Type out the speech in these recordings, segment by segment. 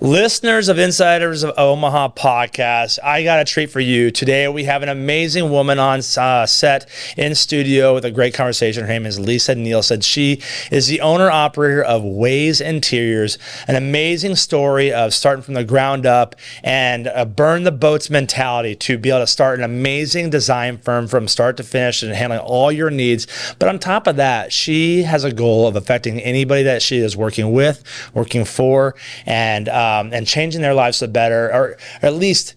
Listeners of Insiders of Omaha podcast, I got a treat for you. Today we have an amazing woman on set in studio with a great conversation. Her name is Lisa Nielsen. She is the owner-operator of Ways Interiors, an amazing story of starting from the ground up and a burn the boats mentality to be able to start an amazing design firm from start to finish and handling all your needs. But on top of that, she has a goal of affecting anybody that she is working with, working for, and changing their lives for the better, or at least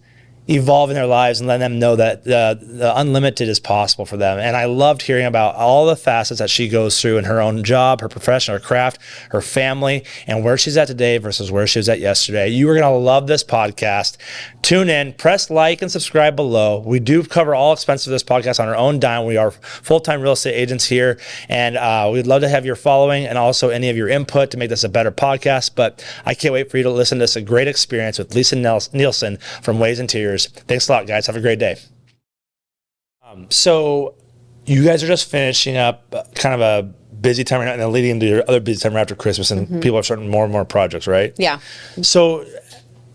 evolving their lives and letting them know that the unlimited is possible for them. And I loved hearing about all the facets that she goes through in her own job, her profession, her craft, her family, and where she's at today versus where she was at yesterday. You are going to love this podcast. Tune in, press like and subscribe below. We do cover all expenses of this podcast on our own dime. We are full-time real estate agents here, and we'd love to have your following and also any of your input to make this a better podcast. But I can't wait for you to listen to this. A great experience with Lisa Nielsen from Ways Interiors. Thanks a lot, guys. Have a great day. So you guys are just finishing up kind of a busy time right now and then leading into your other busy time right after Christmas, and people are starting more and more projects, right? Yeah. So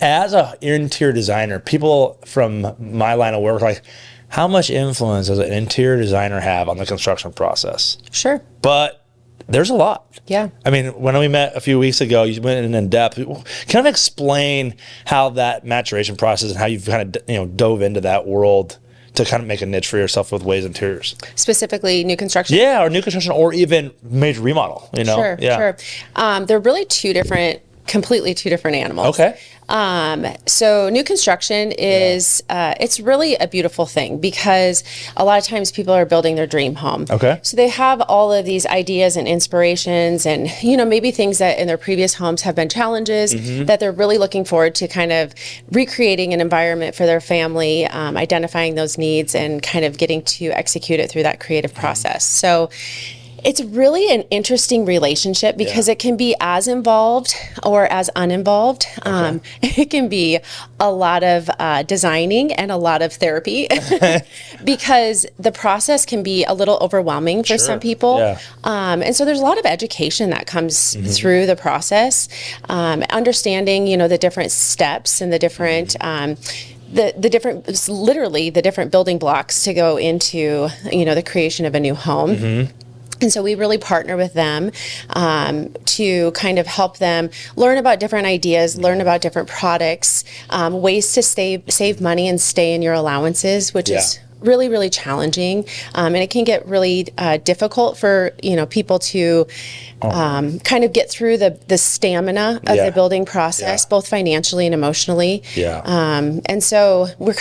as an interior designer, people from my line of work are like, how much influence does an interior designer have on the construction process? Sure. But there's a lot. Yeah. I mean, when we met a few weeks ago, you went in depth. Kind of explain how that maturation process and how you've kind of dove into that world to kind of make a niche for yourself with Ways Interiors. Specifically new construction? Yeah, or new construction or even major remodel, Sure, sure. They're really completely two different animals. Okay. So new construction is, it's really a beautiful thing because a lot of times people are building their dream home. Okay. So they have all of these ideas and inspirations and, maybe things that in their previous homes have been challenges that they're really looking forward to kind of recreating an environment for their family, identifying those needs and kind of getting to execute it through that creative process. So it's really an interesting relationship because it can be as involved or as uninvolved. Okay. It can be a lot of designing and a lot of therapy because the process can be a little overwhelming for some people. Yeah. And so there's a lot of education that comes through the process, understanding, the different steps and the different literally the different building blocks to go into, the creation of a new home. And so we really partner with them to kind of help them learn about different ideas, learn about different products, ways to save money and stay in your allowances, which is really, really challenging. And it can get really difficult for, people to kind of get through the stamina of the building process, both financially and emotionally. And so we're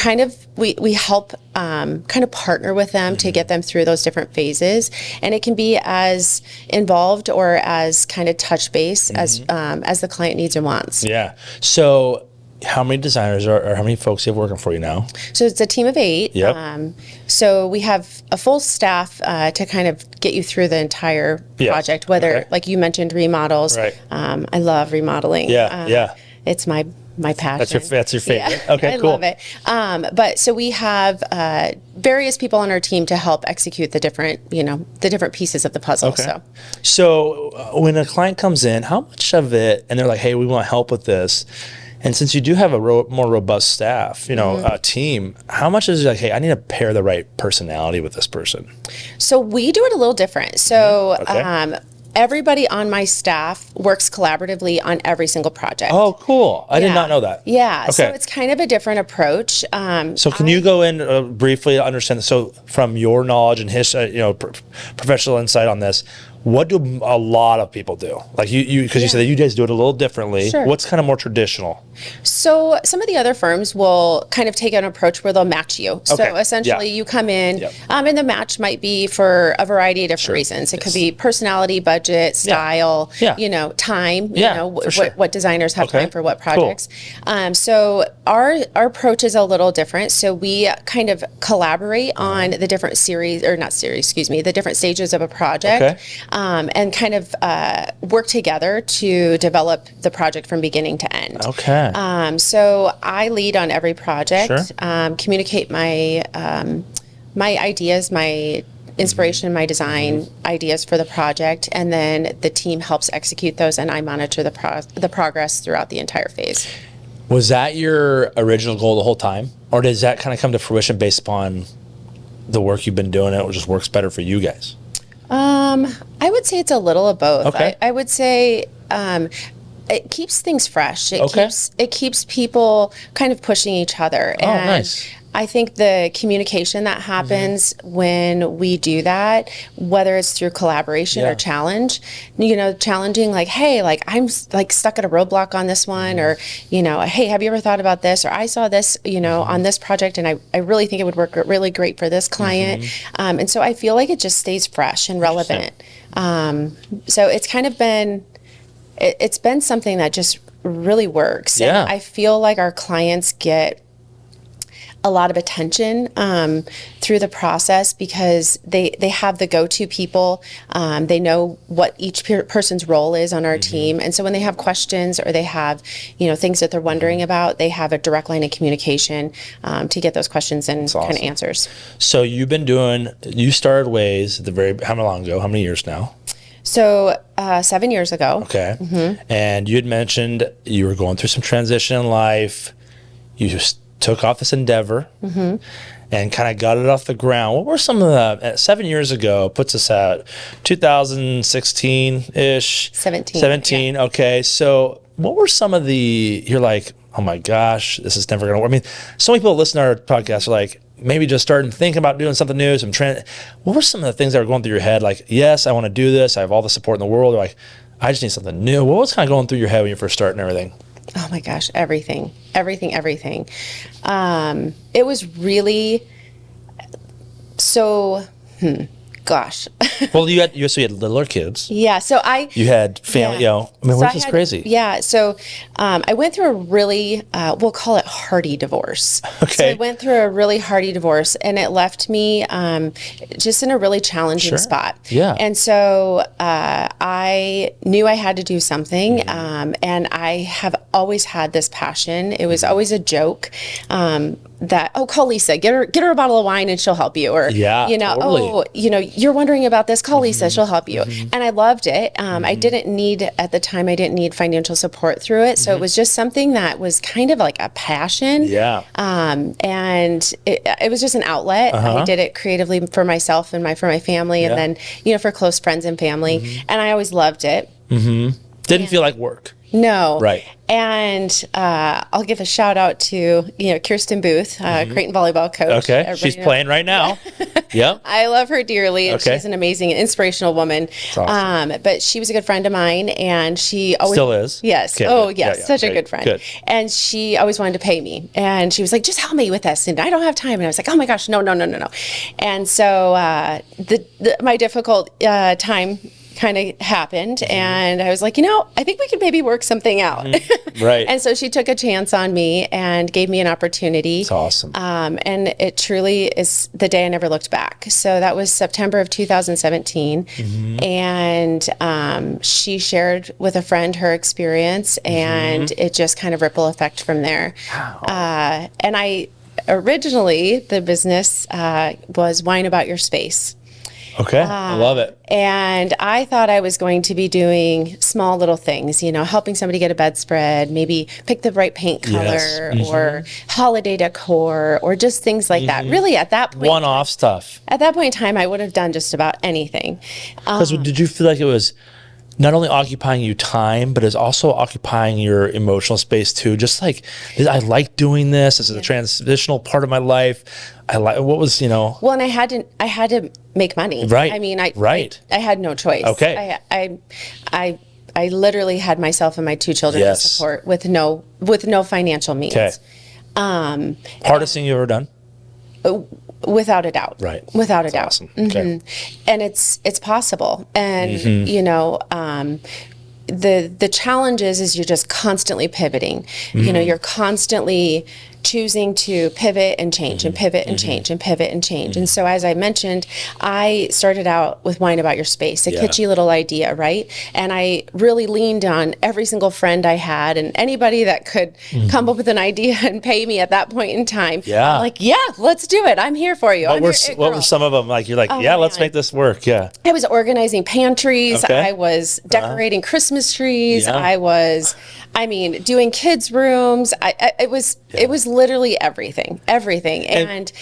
we help kind of partner with them to get them through those different phases. And it can be as involved or as kind of touch base as the client needs and wants. Yeah. So how many designers or how many folks you have working for you now? So it's a team of 8. Yep. So we have a full staff to kind of get you through the entire project, whether, like you mentioned, remodels. Right. I love remodeling. Yeah, it's my passion. That's your favorite. Yeah. Okay, cool. I love it. But so we have various people on our team to help execute the different pieces of the puzzle. Okay. So when a client comes in, how much of it, and they're like, hey, we want help with this, and since you do have a more robust staff, a team, how much is it like, hey, I need to pair the right personality with this person? So we do it a little different. So everybody on my staff works collaboratively on every single project. Oh, cool. I did not know that. Yeah. Okay. So it's kind of a different approach. So can you go in briefly to understand this? So from your knowledge and history, professional insight on this, what do a lot of people do? Like because you said that you guys do it a little differently. Sure. What's kind of more traditional? So some of the other firms will kind of take an approach where they'll match you. Okay. So essentially you come in, and the match might be for a variety of different reasons. It could be personality, budget, style, time, what designers have time for what projects. Cool. So our approach is a little different. So we kind of collaborate on the different the different stages of a project. Okay. And kind of work together to develop the project from beginning to end. Okay. So I lead on every project, communicate my my ideas, my inspiration in my design, ideas for the project, and then the team helps execute those, and I monitor the progress throughout the entire phase. Was that your original goal the whole time? Or does that kind of come to fruition based upon the work you've been doing and it just works better for you guys? I would say it's a little of both. Okay. I would say it keeps things fresh. Okay. It keeps people kind of pushing each other. Oh, And nice. I think the communication that happens when we do that, whether it's through collaboration or challenge, challenging like, hey, like I'm like stuck at a roadblock on this one, or, hey, have you ever thought about this? Or I saw this, on this project, and I really think it would work really great for this client. And so I feel like it just stays fresh and relevant. So it's kind of been, it's been something that just really works. Yeah. And I feel like our clients get a lot of attention through the process because they have the go-to people. They know what each person's role is on our team. And so when they have questions or they have, things that they're wondering about, they have a direct line of communication to get those questions and kind of answers. So you started Waze how long ago? How many years now? So 7 years ago. Okay. And you had mentioned you were going through some transition in life. You just took off this endeavor and kind of got it off the ground. What were some of the 7 years ago, puts us at 2016-ish? 17. Yeah. Okay. So what were some of you're like, oh my gosh, this is never going to work. I mean, so many people listen to our podcast are like, maybe just starting thinking about doing something new. What were some of the things that were going through your head? Like, yes, I want to do this. I have all the support in the world. Or like, I just need something new. What was kind of going through your head when you first started and everything? Oh my gosh, everything. It was really gosh. Well, you had littler kids. Yeah. So You had family, this is crazy. Yeah. So I went through a really, we'll call it hardy divorce. Okay. So I went through a really hardy divorce, and it left me just in a really challenging spot. Yeah. And so I knew I had to do something, and I have always had this passion. It was always a joke. Call Lisa, get her a bottle of wine and she'll help you. Or, totally. You're wondering about this, call Lisa, she'll help you. And I loved it. At the time, I didn't need financial support through it. So it was just something that was kind of like a passion. Yeah. And it was just an outlet. I did it creatively for myself and for my family, and then, for close friends and family. And I always loved it. Didn't feel like work. No. Right. And I'll give a shout out to, Kirsten Booth, Creighton volleyball coach. Okay. She's playing right now. Yep. I love her dearly. And Okay. she's an amazing, inspirational woman. Awesome. But she was a good friend of mine, and she always Still is? Yes. Okay, Oh, good. yes. Yeah, Such a okay, good friend. good. And she always wanted to pay me. And she was like, just help me with this. And I don't have time. And I was like, oh my gosh, no. And so my difficult time kind of happened, and I was like, I think we could maybe work something out. Right. And so she took a chance on me and gave me an opportunity. It's awesome. And it truly is the day I never looked back. So that was September of 2017. And she shared with a friend her experience, and it just kind of ripple effect from there. Wow. And originally, the business was Wine About Your Space. Okay. I love it. And I thought I was going to be doing small little things, helping somebody get a bedspread, maybe pick the right paint color, or holiday decor, or just things like that. Really, at that point, One-off stuff. At that point in time, I would have done just about anything. Because did you feel like it was not only occupying you time, but it's also occupying your emotional space too? Just like, I like doing this. This is a transitional part of my life. Well, and I had to make money. Right. I mean, I had no choice. Okay. I literally had myself and my two children to support with no financial means. Okay. Hardest thing you ever done? Without a doubt. Right. Without a doubt. Awesome. Okay. And it's possible. And the challenge is you're just constantly pivoting. You're constantly choosing to pivot and change and pivot and change and pivot and change. And so, as I mentioned, I started out with Wine About Your Space, a kitschy little idea, right? And I really leaned on every single friend I had and anybody that could come up with an idea and pay me at that point in time. Yeah. I'm like, yeah, let's do it. I'm here for you. What were some of them? Like, you're like, let's make this work. Yeah. I was organizing pantries. Okay. I was decorating Christmas trees. Yeah. I was, doing kids' rooms. It was literally everything. And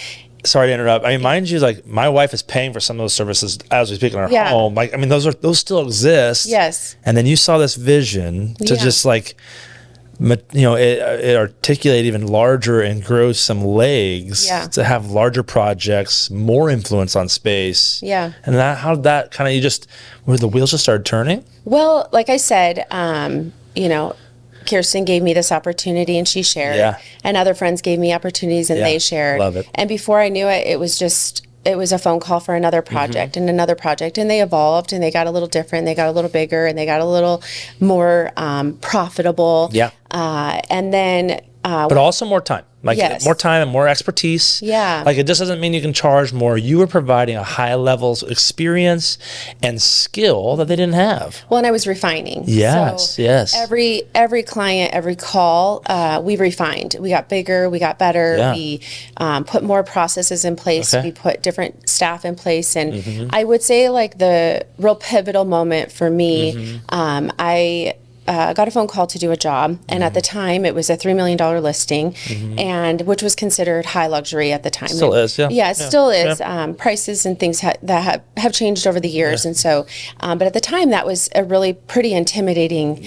sorry to interrupt. Mind you, like, my wife is paying for some of those services as we speak in our home. Like, those still exist. Yes. And then you saw this vision to just like, it articulate even larger and grow some legs to have larger projects, more influence on space. Yeah. And how did that kind of, where the wheels just started turning? Well, like I said, Kirsten gave me this opportunity and she shared. Yeah. And other friends gave me opportunities and they shared. Love it. And before I knew it, it was a phone call for another project and another project. And they evolved and they got a little different. They got a little bigger and they got a little more profitable. Yeah. And then but also more time. Like, more time and more expertise. Yeah. Like, it just doesn't mean you can charge more. You were providing a high level of experience and skill that they didn't have. Well, and I was refining. Yes, so yes. Every client, every call, we refined. We got bigger. We got better. Yeah. We put more processes in place. Okay. We put different staff in place. And I would say, like, the real pivotal moment for me, I got a phone call to do a job, and at the time it was a $3 million listing, and which was considered high luxury at the time. Still is, yeah. Yeah, it still is. Yeah. Prices and things that have changed over the years, and so, but at the time that was a really pretty intimidating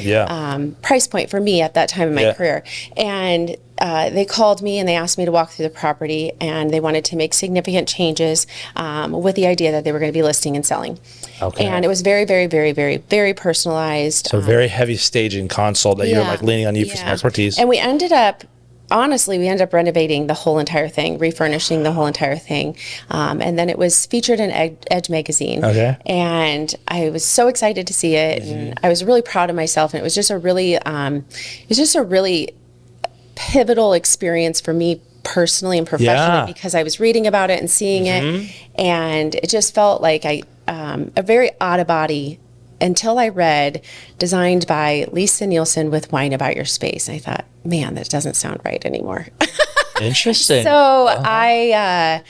price point for me at that time in my career, and. They called me and they asked me to walk through the property, and they wanted to make significant changes with the idea that they were going to be listing and selling. Okay. And it was very, very, very, very, very personalized. So very heavy staging consult that you're like leaning on you for some expertise. And we ended up renovating the whole entire thing, refurnishing the whole entire thing. And then it was featured in Edge magazine. Okay. And I was so excited to see it. And I was really proud of myself. And it was just a really, pivotal experience for me personally and professionally, because I was reading about it and seeing it, and it just felt like a very out of body until I read designed by Nielsen with Wine About Your Space. I thought, man, that doesn't sound right anymore. Interesting. So I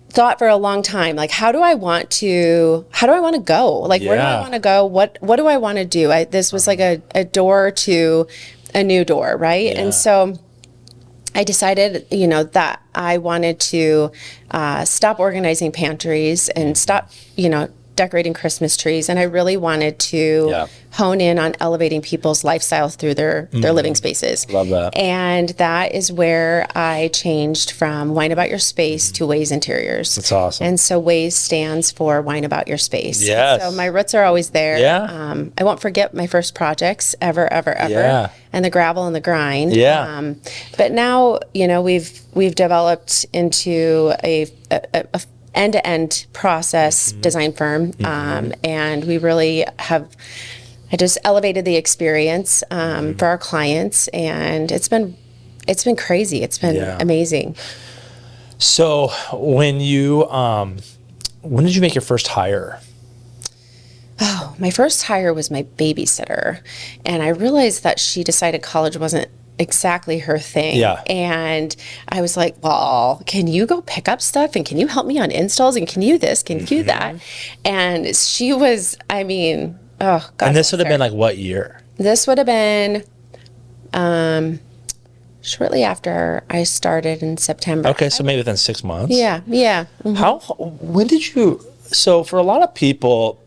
thought for a long time, like, how do I want to go? Like, where do I want to go? What do I want to do? This was like a door to a new door, right? And so I decided, that I wanted to stop organizing pantries and stop, decorating Christmas trees. And I really wanted to hone in on elevating people's lifestyles through their living spaces. Love that. And that is where I changed from Wine About Your Space to Ways Interiors. That's awesome. And so Ways stands for Wine About Your Space. Yes. So my roots are always there. Yeah. I won't forget my first projects ever. Yeah. And the gravel and the grind. Yeah. But now, we've developed into a end-to-end process design firm, and we really have. I just elevated the experience for our clients, and it's been crazy. It's been amazing. So when did you make your first hire? Oh, my first hire was my babysitter, and I realized that she decided college wasn't exactly her thing. Yeah. And I was like, well, can you go pick up stuff, and can you help me on installs, and can you this, can you that? And she was, oh God. And this would have been like what year? This would have been shortly after I started in September. Okay, so maybe within 6 months. Yeah. When did you? So for a lot of people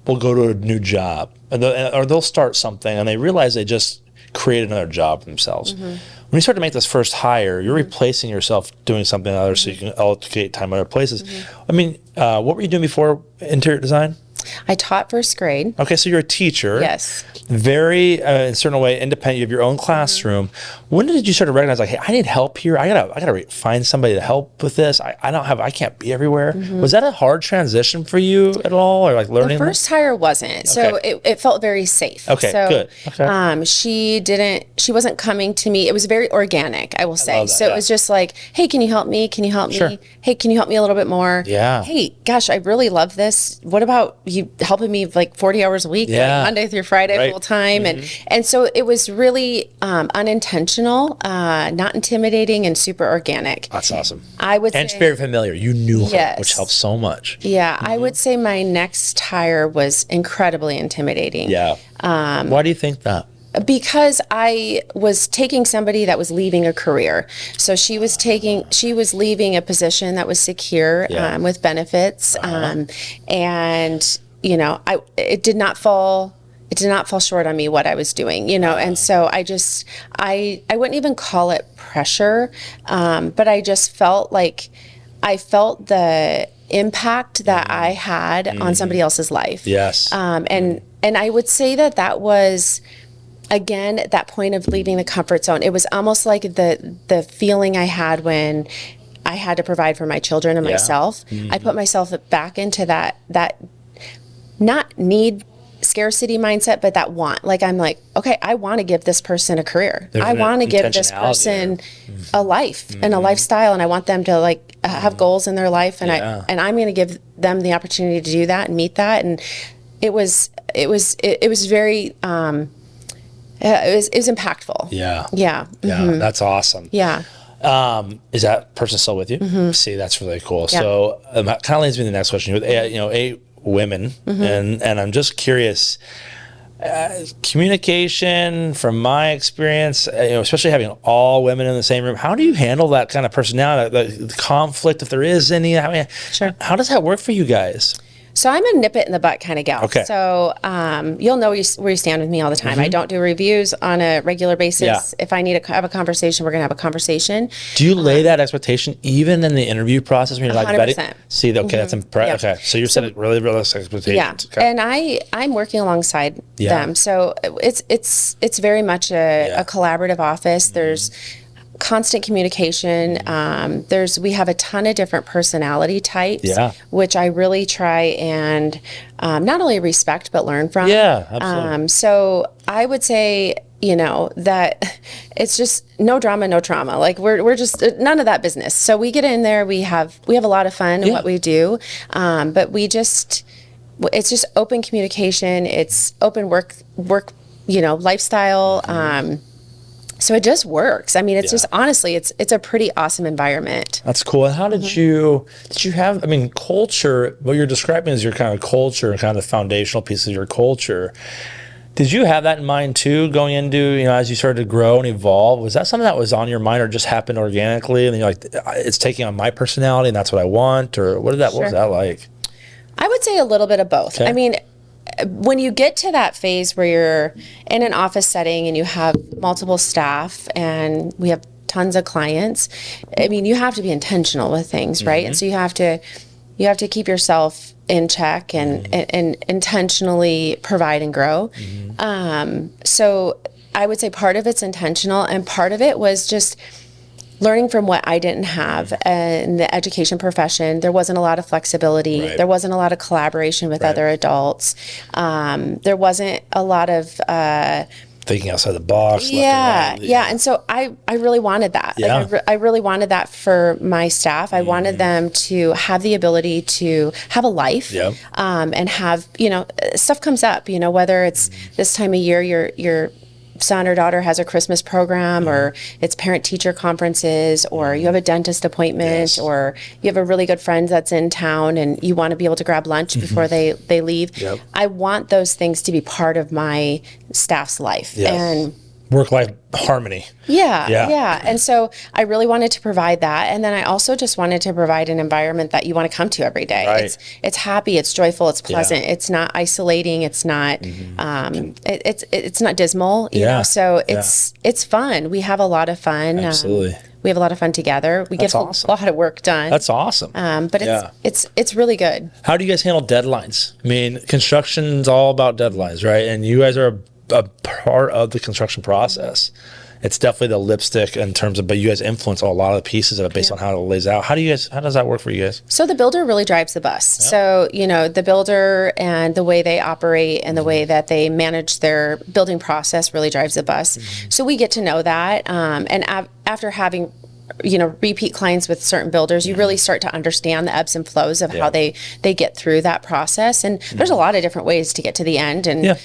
will go to a new job, or they'll start something and they realize they just create another job for themselves. When you start to make this first hire, you're replacing yourself doing something else so you can allocate time other places. What were you doing before interior design? I taught first grade. Okay, so you're a teacher. Yes. Very, in a certain way, independent. You have your own classroom. When did you start to recognize, like, hey, I need help here. I gotta find somebody to help with this. I can't be everywhere. Was that a hard transition for you at all, or like learning? The first hire wasn't, so it felt very safe. Okay, so, good. Okay. She wasn't coming to me. It was very organic, I will say. love that, So yeah. it was just like, hey, can you help me? Can you help Sure. me? Hey, can you help me a little bit more? Yeah. Hey, gosh, I really love this. What about you helping me like 40 hours a week, Yeah. like Monday through Friday, Right. full time? And so it was really unintentional, not intimidating, and super organic. That's awesome. I would And it's say, very familiar. You knew her, Yes. which helps so much. yeah, I would say my next hire was incredibly intimidating. Yeah. Why do you think that? Because I was taking somebody that was leaving a career. So she was leaving a position that was secure, Yeah. with benefits. And, it did not fall short on me what I was doing, and so I wouldn't even call it pressure. But I just felt like I felt the impact that I had on somebody else's life. Yes. And I would say that was, again, at that point of leaving the comfort zone. It was almost like the feeling I had when I had to provide for my children and myself. I put myself back into that not need scarcity mindset, but that want. Like, I'm like, okay, I want to give this person a career. I want to give this person a life and a lifestyle, and I want them to like have goals in their life, and I'm going to give them the opportunity to do that and meet that. And it was very it was impactful. Yeah. Yeah. Yeah. That's awesome. Yeah. Is that person still with you? See, that's really cool. Yeah. So that kind of leads me to the next question. With eight women, and I'm just curious. Communication, from my experience, especially having all women in the same room, how do you handle that kind of personality, the conflict, if there is any? I mean, Sure. How does that work for you guys? So I'm a nip it in the butt kind of gal. Okay. So you'll know where you stand with me all the time. I don't do reviews on a regular basis. Yeah. If I need to have a conversation, we're going to have a conversation. Do you lay that expectation even in the interview process when you're like 100%. vetting? See, okay, that's impressive. Yep. Okay, so you're setting really realistic expectations. Yeah. Okay. And I'm working alongside Yeah. them. So it's very much a collaborative office. There's constant communication. We have a ton of different personality types, Yeah. which I really try and not only respect but learn from. Yeah, absolutely. So I would say, that it's just no drama, no trauma. Like we're just none of that business. So we get in there, we have a lot of fun in what we do, but it's just open communication. It's open work, lifestyle. So it just works. I mean, it's just honestly, it's a pretty awesome environment. That's cool. And how did you have, culture, what you're describing is your kind of culture and kind of the foundational piece of your culture. Did you have that in mind too, going into, as you started to grow and evolve? Was that something that was on your mind or just happened organically? And then you're like, it's taking on my personality and that's what I want? Or what was that like? I would say a little bit of both. Okay. I mean, when you get to that phase where you're in an office setting and you have multiple staff and we have tons of clients, you have to be intentional with things, right? And so you have to keep yourself in check and intentionally provide and grow. So I would say part of it's intentional, and part of it was just learning from what I didn't have in the education profession. There wasn't a lot of flexibility. Right. There wasn't a lot of collaboration with other adults. There wasn't a lot of Thinking outside the box. yeah. And so I really wanted that. Yeah. Like, I really wanted that for my staff. I wanted them to have the ability to have a life, and have, stuff comes up, whether it's this time of year, your son or daughter has a Christmas program, or it's parent-teacher conferences, or you have a dentist appointment, or you have a really good friend that's in town and you want to be able to grab lunch before they leave. Yep. I want those things to be part of my staff's life. And work-life harmony. Yeah. And so I really wanted to provide that. And then I also just wanted to provide an environment that you want to come to every day. Right. It's happy, it's joyful, it's pleasant. It's not isolating. It's not, it's not dismal, you know? So it's fun. We have a lot of fun. Absolutely. we have a lot of fun together. We get awesome. a lot of work done. That's awesome. But it's really good. How do you guys handle deadlines? I mean, construction's all about deadlines, right? And you guys are a part of the construction process. It's definitely the lipstick in terms of, but you guys influence a lot of the pieces of it based on how it lays out. How does that work for you guys? So the builder really drives the bus. Yep. So, the builder and the way they operate and the way that they manage their building process really drives the bus. So we get to know that. After having repeat clients with certain builders, you really start to understand the ebbs and flows of how they get through that process. And there's a lot of different ways to get to the end, and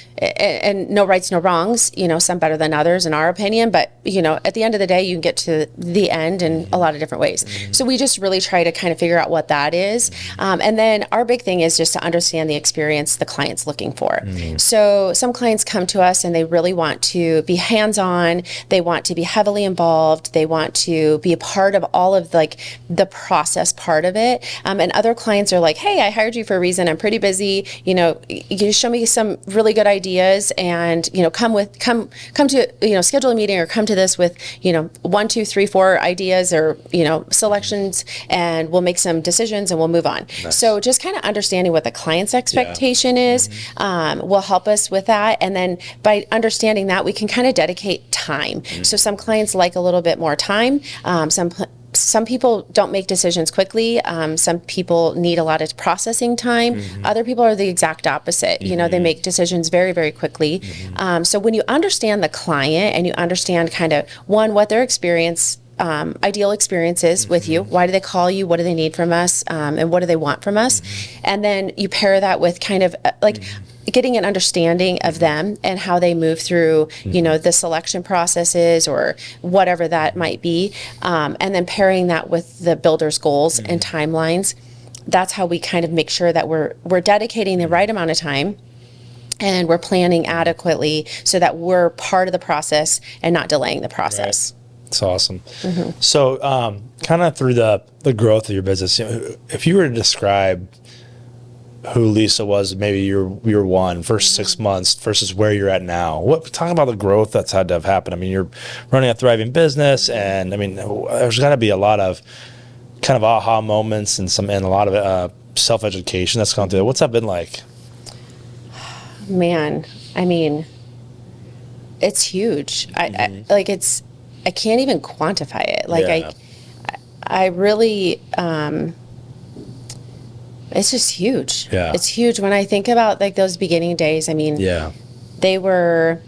no rights, no wrongs, some better than others in our opinion. But, at the end of the day, you can get to the end in a lot of different ways. So we just really try to kind of figure out what that is. And then our big thing is just to understand the experience the client's looking for. So some clients come to us and they really want to be hands-on. They want to be heavily involved. They want to be a part of all of the process part of it. And other clients are like, hey, I hired you for a reason. I'm pretty busy. You show me some really good ideas and, come to, schedule a meeting or come to this with, 1, 2, 3, 4 ideas or, selections, and we'll make some decisions and we'll move on. Nice. So just kind of understanding what the client's expectation is will help us with that. And then by understanding that, we can kind of dedicate time. So some clients like a little bit more time. Some people don't make decisions quickly. Some people need a lot of processing time. Other people are the exact opposite. They make decisions very, very quickly. So when you understand the client and you understand kind of, one, what their experience, ideal experience is with you, why do they call you, what do they need from us, and what do they want from us? And then you pair that with kind of getting an understanding of them and how they move through, the selection processes or whatever that might be. And then pairing that with the builder's goals and timelines. That's how we kind of make sure that we're dedicating the right amount of time and we're planning adequately so that we're part of the process and not delaying the process. Right. It's awesome. So kind of through the growth of your business, if you were to describe who Lisa was, maybe year one, first 6 months versus where you're at now. Talk about the growth that's had to have happened. I mean, you're running a thriving business, and I mean, there's got to be a lot of kind of aha moments and a lot of self-education that's gone through it. What's that been like? Man, I mean, it's huge. I can't even quantify it. I really. It's just huge. Yeah. It's huge. When I think about those beginning days, I mean, they were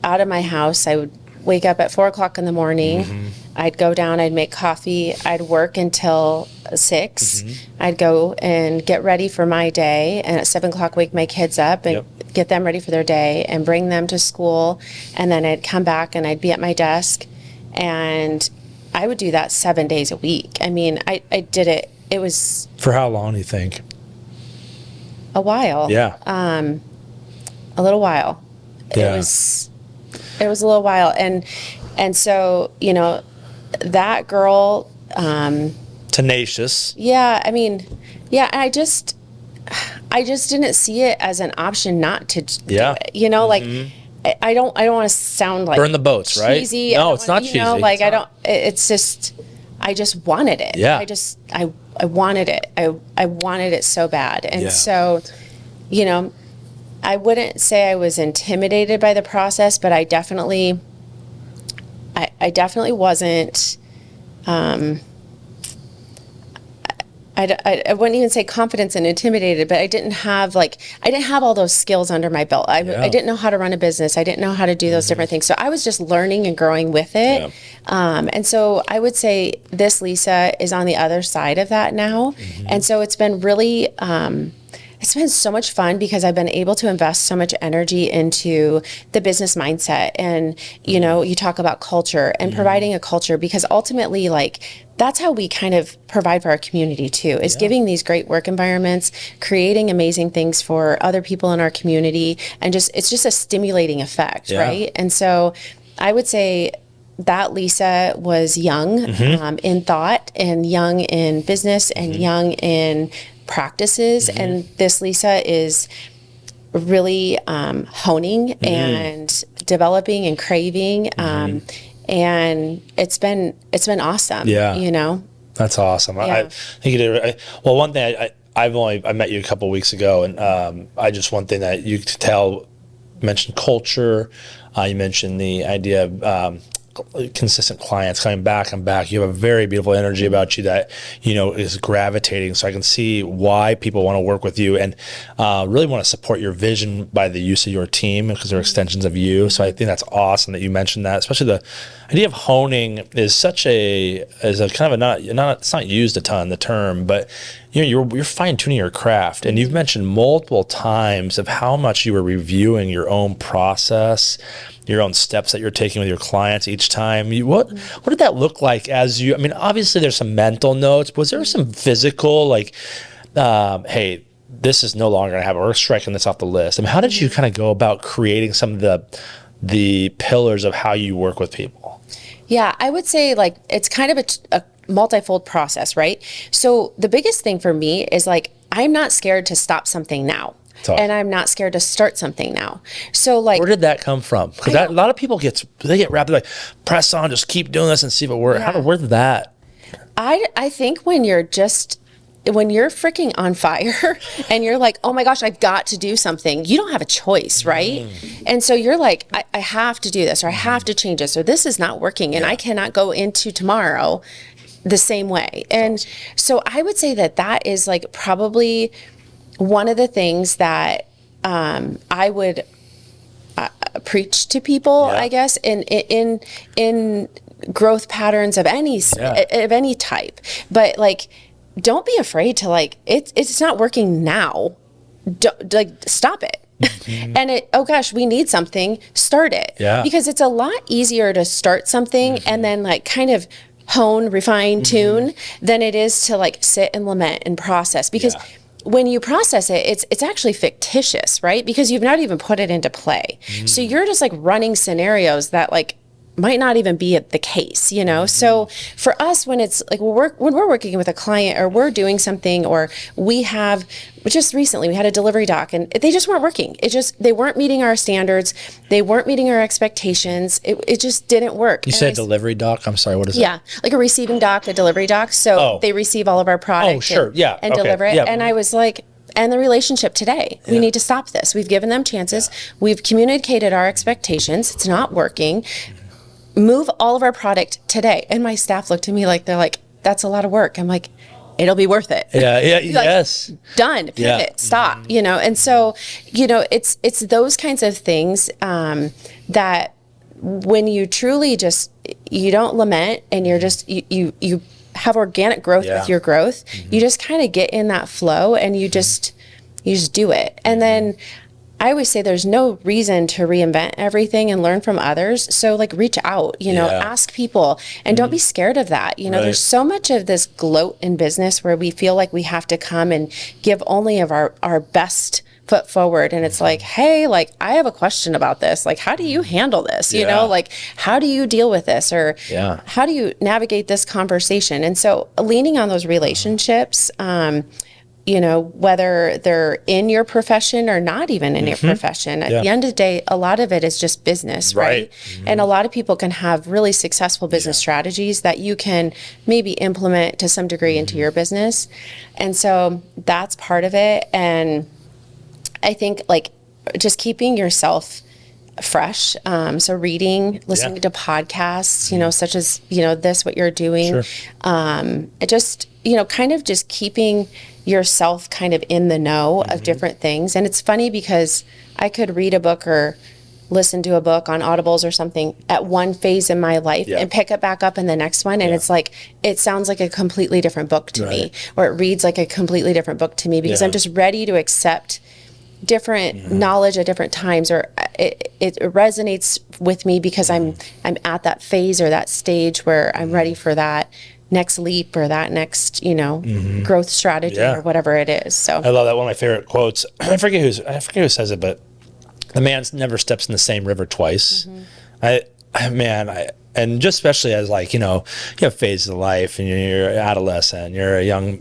out of my house. I would wake up at 4:00 in the morning. I'd go down, I'd make coffee. I'd work until 6. I'd go and get ready for my day. And at 7:00, wake my kids up and get them ready for their day and bring them to school. And then I'd come back and I'd be at my desk. And I would do that 7 days a week. I mean, I did it. It was... For how long do you think? A while. Yeah. A little while. Yeah. It was a little while. And so, that girl... Tenacious. Yeah, I mean, I just didn't see it as an option not to do it. I don't want to sound like... Burn the boats, right? Cheesy. No, it's not cheesy. It's just... I just wanted it. Yeah. I wanted it. I wanted it so bad. And so, I wouldn't say I was intimidated by the process, but I definitely wasn't, I wouldn't even say confidence and intimidated, but I didn't have all those skills under my belt. I didn't know how to run a business. I didn't know how to do those different things. So I was just learning and growing with it. Yeah. And so I would say this Lisa is on the other side of that now. And so it's been really, it's been so much fun because I've been able to invest so much energy into the business mindset. And, you talk about culture and providing a culture, because ultimately, that's how we kind of provide for our community too, is giving these great work environments, creating amazing things for other people in our community. And it's just a stimulating effect, right? And so I would say that Lisa was young in thought and young in business and young in practices. And this Lisa is really honing and developing and craving. And it's been awesome. Yeah. You know? That's awesome. Yeah. I think you did. Well, one thing I met you a couple of weeks ago, and one thing that you could tell, mentioned culture. You mentioned the idea of consistent clients coming back and back. You have a very beautiful energy about you that, you know, is gravitating. So I can see why people want to work with you and really want to support your vision by the use of your team, because they're extensions of you. So I think that's awesome that you mentioned that, especially the idea of honing is such a kind of it's not used a ton, the term, but you know, you're fine tuning your craft, and you've mentioned multiple times of how much you were reviewing your own process, your own steps that you're taking with your clients each time. What did that look like as you? I mean, obviously there's some mental notes, but was there some physical, like, hey, this is no longer going to happen. We're striking this off the list. I mean, how did you kind of go about creating some of the pillars of how you work with people? Yeah, I would say like it's kind of a multifold process, right? So the biggest thing for me is like, I'm not scared to stop something now. Awesome. And I'm not scared to start something now. So like, where did that come from? Because a lot of people get wrapped like, press on, just keep doing this and see if it works. Yeah. Where did that? I think when you're freaking on fire and you're like, oh my gosh, I've got to do something, you don't have a choice, right? And so you're like, I have to do this, or I have to change this, or this is not working, and I cannot go into tomorrow the same way. And so I would say that is like probably one of the things that I would preach to people, I guess, in growth patterns of any type. But like, don't be afraid to like, it's not working now. Stop it. And oh gosh, we need something, start it. Yeah. Because it's a lot easier to start something and then like kind of hone, refine, tune than it is to like sit and lament and process. Because when you process it, it's actually fictitious, right? Because you've not even put it into play. So you're just like running scenarios that like might not even be the case, you know? So for us, when it's like, when we're working with a client or we're doing something, or just recently we had a delivery doc and they just weren't working. They weren't meeting our standards. They weren't meeting our expectations. It just didn't work. You said delivery doc? I'm sorry, what is it? Yeah, like a receiving doc, a delivery doc. So they receive all of our product and deliver it. And I was like, and the relationship today, we need to stop this. We've given them chances. We've communicated our expectations. It's not working. Move all of our product today. And my staff looked at me like, they're like, that's a lot of work. I'm like, it'll be worth it. Yes. Done, pivot, stop, you know? And so, you know, it's those kinds of things that when you truly just, you don't lament and you're just, you have organic growth with your growth, you just kind of get in that flow and you just do it. And then I always say there's no reason to reinvent everything and learn from others. So like reach out, you know, ask people, and don't be scared of that. You know, there's so much of this gloat in business where we feel like we have to come and give only of our best foot forward. And it's like, hey, like I have a question about this. Like, how do you handle this? You know, like how do you deal with this? Or how do you navigate this conversation? And so leaning on those relationships, you know, whether they're in your profession or not even in your profession, at the end of the day, a lot of it is just business, right? And a lot of people can have really successful business strategies that you can maybe implement to some degree into your business. And so that's part of it. And I think like just keeping yourself fresh. So reading, listening to podcasts, you know, such as, you know, what you're doing, it just, you know, kind of just keeping yourself kind of in the know of different things. And it's funny because I could read a book or listen to a book on Audibles or something at one phase in my life and pick it back up in the next one. And it's like, it sounds like a completely different book to me, or it reads like a completely different book to me, because I'm just ready to accept different knowledge at different times, or it resonates with me because I'm at that phase or that stage where I'm ready for that next leap or that next, you know, growth strategy or whatever it is. So I love that. One of my favorite quotes, I forget who says it, but the man never steps in the same river twice. and just especially as like, you have phases of life and you're adolescent, you're a young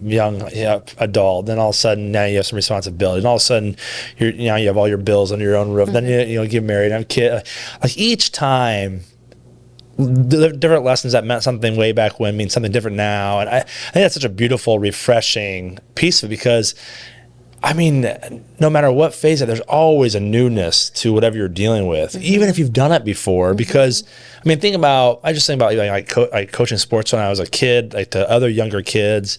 adult, then all of a sudden now you have some responsibility, and all of a sudden you have all your bills under your own roof. Then you get married, have a kid. Like each time, the different lessons that meant something way back when mean something different now. And I think that's such a beautiful, refreshing piece of it, because no matter what phase there's always a newness to whatever you're dealing with, even if you've done it before. Because I just think about like coaching sports when I was a kid, like to other younger kids,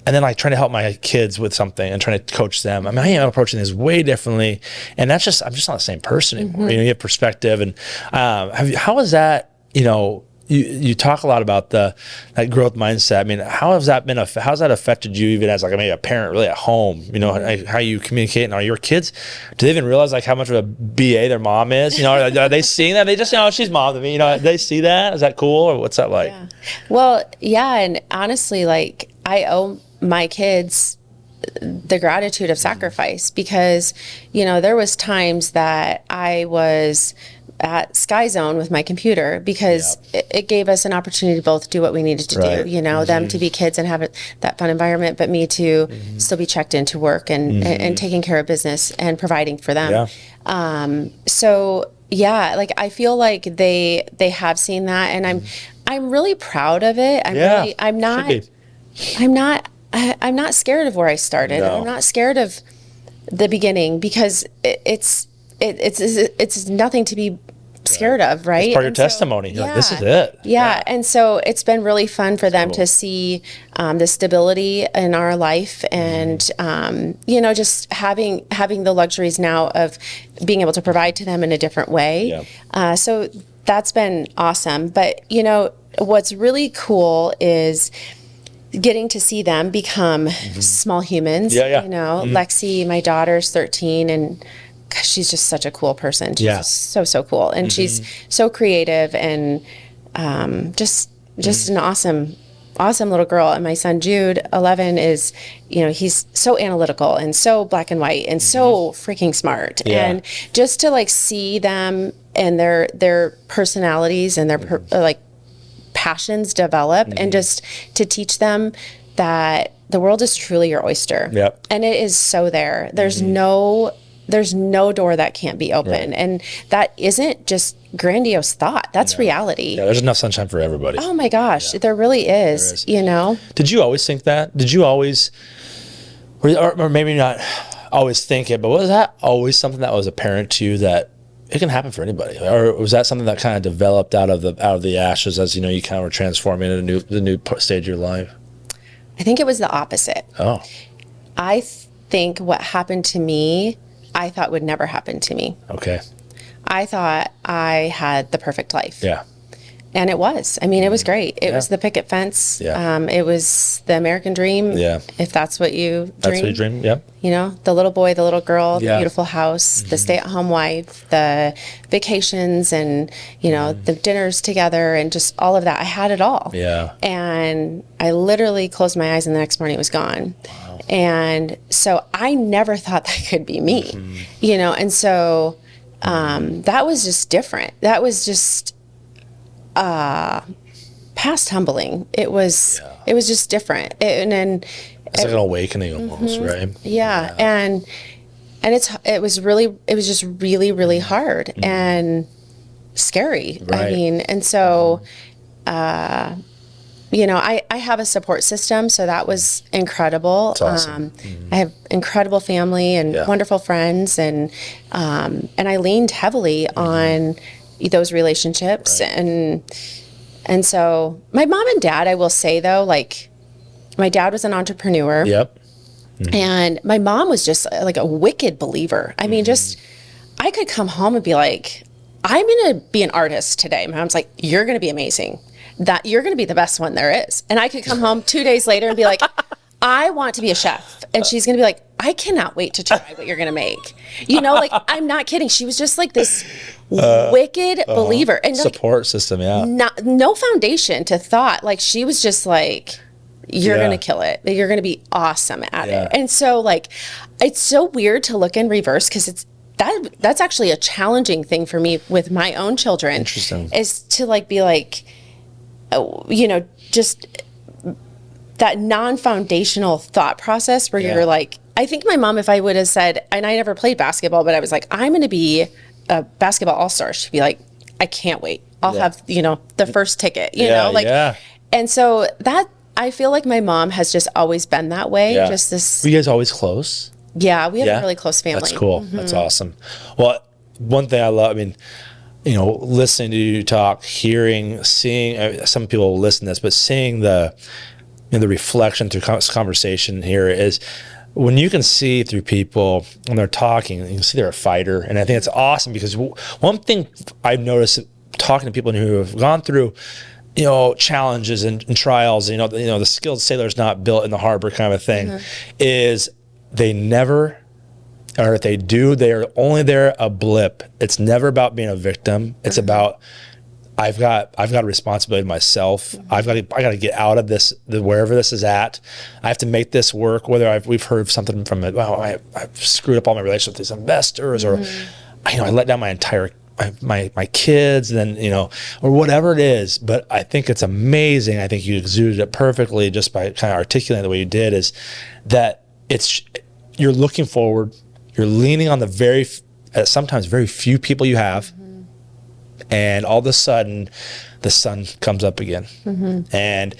and then like trying to help my kids with something and trying to coach them. I am approaching this way differently, and I'm just not the same person anymore. You have perspective, and how is that? You talk a lot about that growth mindset. How's that affected you, even as like maybe a parent, really at home? Like how you communicate, and are your kids, do they even realize like how much of a BA their mom is? Are they seeing that? They just she's mom to me. They see that. Is that cool, or what's that like? Yeah. Well, yeah, and honestly, like I owe my kids the gratitude of sacrifice, because there was times that I was at Sky Zone with my computer, because it gave us an opportunity to both do what we needed to do, them to be kids and have that fun environment, but me to still be checked into work and taking care of business and providing for them. So yeah, like I feel like they have seen that, and I'm really proud of it. I'm not scared of where I started. No. I'm not scared of the beginning, because it's nothing to be scared of, right? It's part of your testimony. You're like, this is it. Yeah. And so it's been really fun for them to see the stability in our life, and just having the luxuries now of being able to provide to them in a different way. So that's been awesome. But what's really cool is getting to see them become small humans. Lexi, my daughter's 13, and gosh, she's just such a cool person. She's just so cool, and she's so creative, and just an awesome little girl. And my son Jude, 11, is he's so analytical and so black and white and so freaking smart. And just to like see them and their personalities and their like passions develop, and just to teach them that the world is truly your oyster. And it is so there. There's no door that can't be open. And that isn't just grandiose thought. That's reality. There's enough sunshine for everybody. Oh my gosh, there really is. Did you always think that? Did you always, or maybe not always think it, but was that always something that was apparent to you, that it can happen for anybody? Or was that something that kind of developed out of the ashes as you kind of were transforming into the new stage of your life? I think it was the opposite. Oh. I think what happened to me, I thought would never happen to me. Okay. I thought I had the perfect life. Yeah. And it was. It was great. It was the picket fence. It was the American dream. Yeah. If that's what you dream. That's what you dream, the little boy, the little girl, the beautiful house, the stay-at-home wife, the vacations, and, the dinners together, and just all of that. I had it all. Yeah. And I literally closed my eyes, and the next morning it was gone. Wow. And so I never thought that could be me, and so that was just different. That was just past humbling. It was just different. It's like an awakening almost, right? Yeah. And it was just really, really hard and scary. Right. And so, I have a support system, so that was incredible. That's awesome. I have incredible family and wonderful friends, and I leaned heavily on those relationships. Right. And so my mom and dad, I will say though, like my dad was an entrepreneur. Yep. And my mom was just like a wicked believer. Just, I could come home and be like, I'm going to be an artist today. My mom's like, you're going to be amazing. That you're going to be the best one there is. And I could come home 2 days later and be like, I want to be a chef. And she's going to be like, I cannot wait to try what you're going to make. Like, I'm not kidding. She was just like this wicked believer. And support system, no foundation to thought. Like, she was just like, you're going to kill it. You're going to be awesome at it. And so, like, it's so weird to look in reverse, because that's actually a challenging thing for me with my own children. Interesting. Is to like be like, just that non-foundational thought process where you're like, I think my mom, if I would have said, and I never played basketball, but I was like, I'm going to be a basketball all-star, she'd be like, I can't wait. I'll have, the first ticket, and so that, I feel like my mom has just always been that way. Yeah. Just this. Were you guys always close? Yeah, we have a really close family. That's cool. That's awesome. Well, one thing I love, listening to you talk, seeing, some people listen to this, but seeing the reflection through conversation here is when you can see through people when they're talking, you can see they're a fighter. And I think it's awesome because one thing I've noticed talking to people who have gone through challenges and trials, the skilled sailor's not built in the harbor kind of a thing, is they never, or if they do, they are only there a blip. It's never about being a victim. It's about, I've got a responsibility myself. I got to get out of this, wherever this is at. I have to make this work. Whether we've heard something from it. Well, I've screwed up all my relationships with these investors, or I let down my entire my kids, and then or whatever it is. But I think it's amazing. I think you exuded it perfectly just by kind of articulating the way you did. Is that you're looking forward. You're leaning on the sometimes very few people you have. And all of a sudden, the sun comes up again. And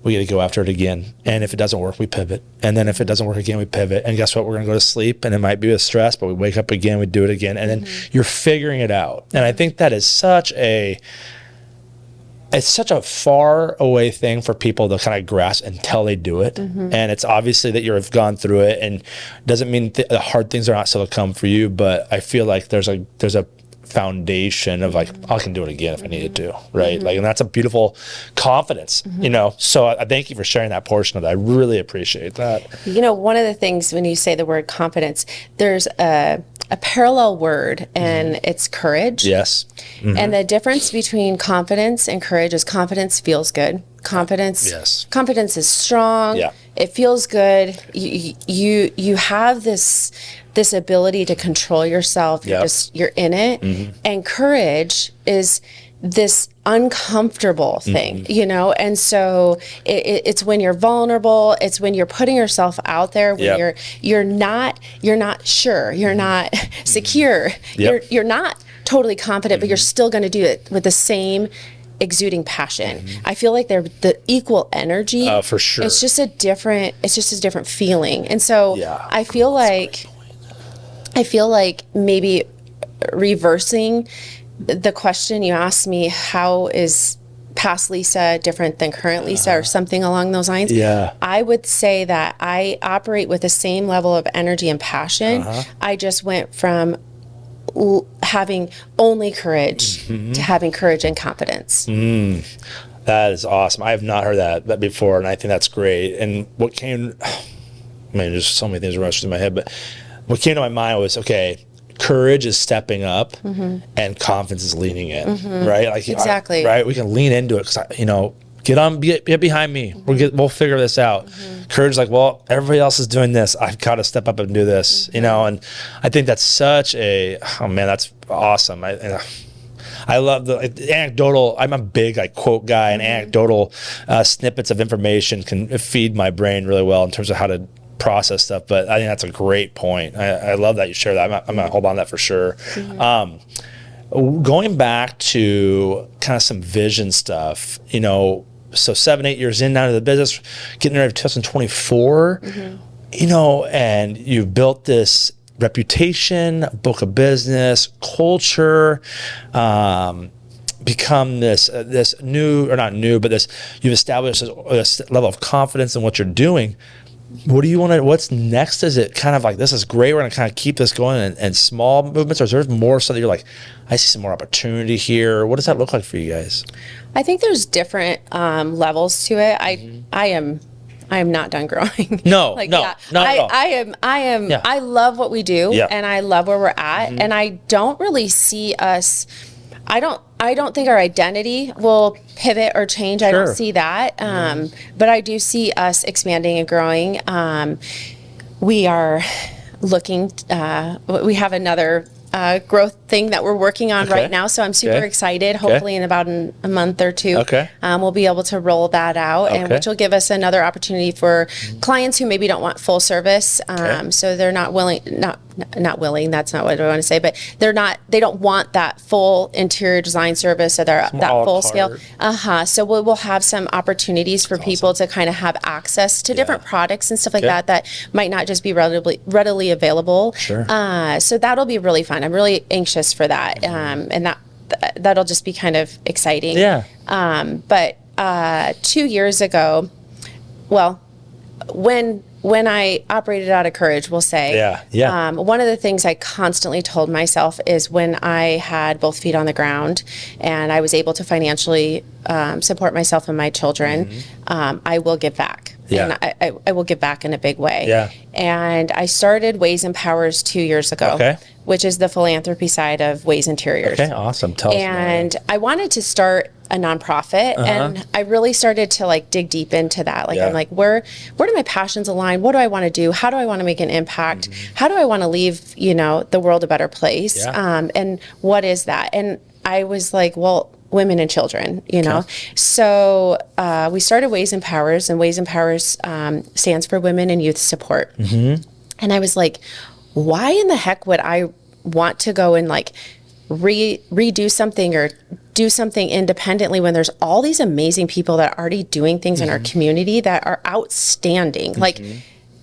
we got to go after it again. And if it doesn't work, we pivot. And then if it doesn't work again, we pivot. And guess what? We're going to go to sleep. And it might be with stress, but we wake up again, we do it again. And then you're figuring it out. And I think that is such a far away thing for people to kind of grasp until they do it. And it's obviously that you've gone through it, and doesn't mean the hard things are not still to come for you. But I feel like there's a foundation of like, I can do it again if I needed to, right? Like, and that's a beautiful confidence, so I thank you for sharing that portion of that. I really appreciate that. One of the things when you say the word confidence, there's a parallel word, and it's courage. Yes. And the difference between confidence and courage is confidence feels good. Confidence is strong. Yeah. It feels good. You have this ability to control yourself. You're in it. And courage is this uncomfortable thing, and so it's when you're vulnerable, it's when you're putting yourself out there, when you're not sure, you're not secure, you're not totally confident, but you're still going to do it with the same exuding passion. I feel like they're the equal energy. For sure. It's just a different feeling. And so I feel like maybe reversing the question you asked me, how is past Lisa different than current Lisa, or something along those lines? I would say that I operate with the same level of energy and passion. I just went from having only courage to having courage and confidence. That is awesome. I have not heard that before, and I think that's great. And what came, there's so many things rushing through my head, but what came to my mind was, okay, courage is stepping up, and confidence is leaning in, right? Like exactly, right? We can lean into it because get behind me. We'll figure this out. Courage is like, well, everybody else is doing this. I've got to step up and do this, And I think that's such that's awesome. I love the anecdotal. I'm a big quote guy, and anecdotal snippets of information can feed my brain really well in terms of how to process stuff. But I think that's a great point. I love that you share that. I'm gonna hold on to that for sure. Going back to kind of some vision stuff, so 7-8 years in now to the business, getting ready for 2024, and you've built this reputation, book of business, culture, become this new, or not new, but you've established this level of confidence in what you're doing. What's next? Is it kind of like, this is great, we're going to kind of keep this going and small movements, or is there more so that you're like, I see some more opportunity here? What does that look like for you guys? I think there's different levels to it. I am not done growing. No, not at all. I love what we do, and I love where we're at, and I don't really see us. I don't think our identity will pivot or change. I don't see that. But I do see us expanding and growing. We are looking, we have another growth thing that we're working on Okay. right now. So I'm super Okay. excited. Hopefully in about a month or two, Okay. we'll be able to roll that out, and Okay. which will give us another opportunity for clients who maybe don't want full service. So they're not willing, not willing. That's not what I want to say, but they don't want that full interior design service or that a la full scale. carte. So we'll have some opportunities for people to kind of have access to different products and stuff like Okay. that might not just be readily available. Sure. So that'll be really fun. I'm really anxious for that. And that'll just be kind of exciting. Yeah. But 2 years ago, well, when I operated out of courage, we'll say, one of the things I constantly told myself is when I had both feet on the ground and I was able to financially support myself and my children, I will give back. Yeah. And I will give back in a big way. Yeah. And I started Ways and Powers 2 years ago, which is the philanthropy side of Ways Interiors. Okay, awesome. Tell us more. And I wanted to start a nonprofit, and I really started to like dig deep into that. Like, I'm like, where do my passions align? What do I want to do? How do I want to make an impact? How do I want to leave, the world a better place? And what is that? And I was like, well, women and children, So we started Ways and Powers, and Ways and Powers stands for Women and Youth Support. And I was like, why in the heck would I want to go and like redo something or do something independently when there's all these amazing people that are already doing things in our community that are outstanding, like